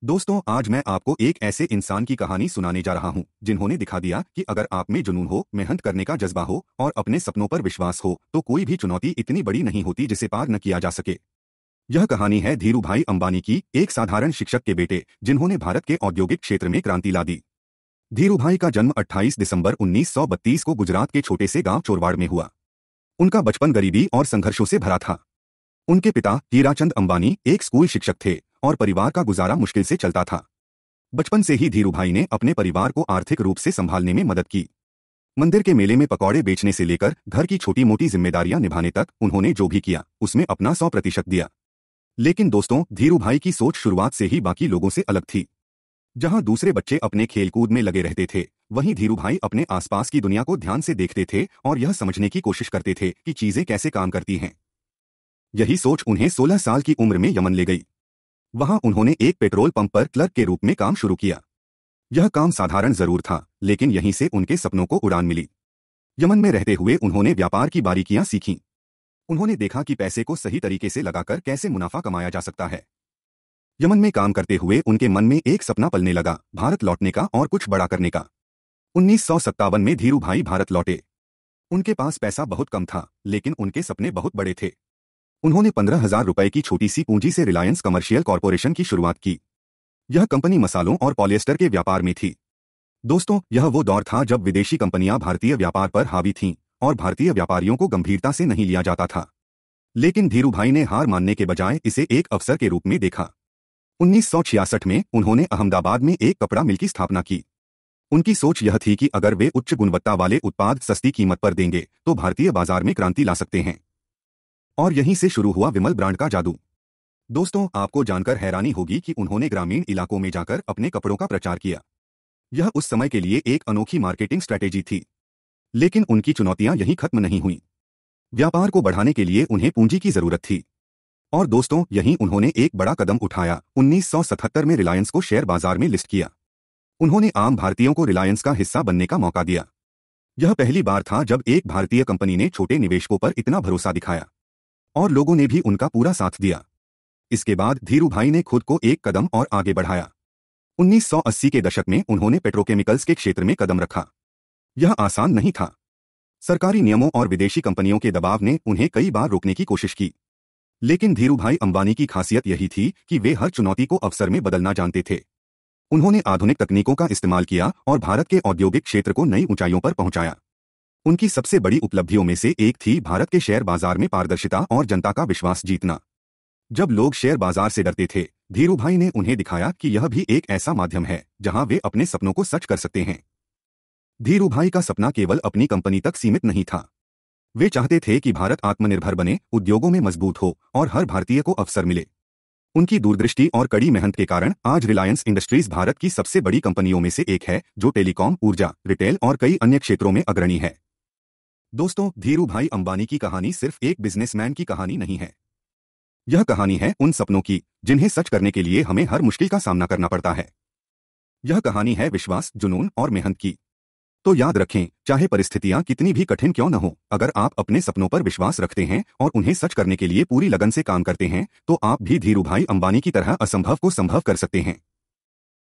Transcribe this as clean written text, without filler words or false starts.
दोस्तों, आज मैं आपको एक ऐसे इंसान की कहानी सुनाने जा रहा हूं जिन्होंने दिखा दिया कि अगर आप में जुनून हो, मेहनत करने का जज्बा हो और अपने सपनों पर विश्वास हो तो कोई भी चुनौती इतनी बड़ी नहीं होती जिसे पार न किया जा सके। यह कहानी है धीरूभाई अंबानी की, एक साधारण शिक्षक के बेटे जिन्होंने भारत के औद्योगिक क्षेत्र में क्रांति ला दी। धीरूभाई का जन्म 28 दिसंबर 1932 को गुजरात के छोटे से गांव चोरवाड़ में हुआ। उनका बचपन गरीबी और संघर्षों से भरा था। उनके पिता हीराचंद अंबानी एक स्कूल शिक्षक थे और परिवार का गुजारा मुश्किल से चलता था। बचपन से ही धीरूभाई ने अपने परिवार को आर्थिक रूप से संभालने में मदद की। मंदिर के मेले में पकौड़े बेचने से लेकर घर की छोटी मोटी जिम्मेदारियां निभाने तक उन्होंने जो भी किया उसमें अपना 100% दिया। लेकिन दोस्तों, धीरूभाई की सोच शुरुआत से ही बाकी लोगों से अलग थी। जहां दूसरे बच्चे अपने खेलकूद में लगे रहते थे, वहीं धीरूभाई अपने आसपास की दुनिया को ध्यान से देखते थे और यह समझने की कोशिश करते थे कि चीजें कैसे काम करती हैं। यही सोच उन्हें 16 साल की उम्र में यमन ले गई। वहां उन्होंने एक पेट्रोल पंप पर क्लर्क के रूप में काम शुरू किया। यह काम साधारण जरूर था, लेकिन यहीं से उनके सपनों को उड़ान मिली। यमन में रहते हुए उन्होंने व्यापार की बारीकियां सीखीं। उन्होंने देखा कि पैसे को सही तरीके से लगाकर कैसे मुनाफा कमाया जा सकता है। यमन में काम करते हुए उनके मन में एक सपना पलने लगा, भारत लौटने का और कुछ बड़ा करने का। 1957 में धीरूभाई भारत लौटे। उनके पास पैसा बहुत कम था, लेकिन उनके सपने बहुत बड़े थे। उन्होंने 15,000 रुपए की छोटी सी पूंजी से रिलायंस कमर्शियल कॉरपोरेशन की शुरुआत की। यह कंपनी मसालों और पॉलिएस्टर के व्यापार में थी। दोस्तों, यह वो दौर था जब विदेशी कंपनियां भारतीय व्यापार पर हावी थीं और भारतीय व्यापारियों को गंभीरता से नहीं लिया जाता था। लेकिन धीरूभाई ने हार मानने के बजाय इसे एक अवसर के रूप में देखा। 1966 में उन्होंने अहमदाबाद में एक कपड़ा मिल की स्थापना की। उनकी सोच यह थी कि अगर वे उच्च गुणवत्ता वाले उत्पाद सस्ती कीमत पर देंगे तो भारतीय बाजार में क्रांति ला सकते हैं। और यहीं से शुरू हुआ विमल ब्रांड का जादू। दोस्तों, आपको जानकर हैरानी होगी कि उन्होंने ग्रामीण इलाकों में जाकर अपने कपड़ों का प्रचार किया। यह उस समय के लिए एक अनोखी मार्केटिंग स्ट्रैटेजी थी। लेकिन उनकी चुनौतियां यहीं खत्म नहीं हुईं। व्यापार को बढ़ाने के लिए उन्हें पूंजी की जरूरत थी। और दोस्तों, यहीं उन्होंने एक बड़ा कदम उठाया। 1977 में रिलायंस को शेयर बाजार में लिस्ट किया। उन्होंने आम भारतीयों को रिलायंस का हिस्सा बनने का मौका दिया। यह पहली बार था जब एक भारतीय कंपनी ने छोटे निवेशकों पर इतना भरोसा दिखाया और लोगों ने भी उनका पूरा साथ दिया। इसके बाद धीरूभाई ने खुद को एक कदम और आगे बढ़ाया। 1980 के दशक में उन्होंने पेट्रोकेमिकल्स के क्षेत्र में कदम रखा। यह आसान नहीं था। सरकारी नियमों और विदेशी कंपनियों के दबाव ने उन्हें कई बार रोकने की कोशिश की। लेकिन धीरूभाई अंबानी की खासियत यही थी कि वे हर चुनौती को अवसर में बदलना जानते थे। उन्होंने आधुनिक तकनीकों का इस्तेमाल किया और भारत के औद्योगिक क्षेत्र को नई ऊंचाइयों पर पहुंचाया। उनकी सबसे बड़ी उपलब्धियों में से एक थी भारत के शेयर बाजार में पारदर्शिता और जनता का विश्वास जीतना। जब लोग शेयर बाजार से डरते थे, धीरूभाई ने उन्हें दिखाया कि यह भी एक ऐसा माध्यम है जहां वे अपने सपनों को सच कर सकते हैं। धीरूभाई का सपना केवल अपनी कंपनी तक सीमित नहीं था। वे चाहते थे कि भारत आत्मनिर्भर बने, उद्योगों में मजबूत हो और हर भारतीय को अवसर मिले। उनकी दूरदृष्टि और कड़ी मेहनत के कारण आज रिलायंस इंडस्ट्रीज भारत की सबसे बड़ी कंपनियों में से एक है, जो टेलीकॉम, ऊर्जा, रिटेल और कई अन्य क्षेत्रों में अग्रणी है। दोस्तों, धीरूभाई अंबानी की कहानी सिर्फ एक बिजनेसमैन की कहानी नहीं है। यह कहानी है उन सपनों की जिन्हें सच करने के लिए हमें हर मुश्किल का सामना करना पड़ता है। यह कहानी है विश्वास, जुनून और मेहनत की। तो याद रखें, चाहे परिस्थितियां कितनी भी कठिन क्यों न हो, अगर आप अपने सपनों पर विश्वास रखते हैं और उन्हें सच करने के लिए पूरी लगन से काम करते हैं तो आप भी धीरूभाई अंबानी की तरह असंभव को संभव कर सकते हैं।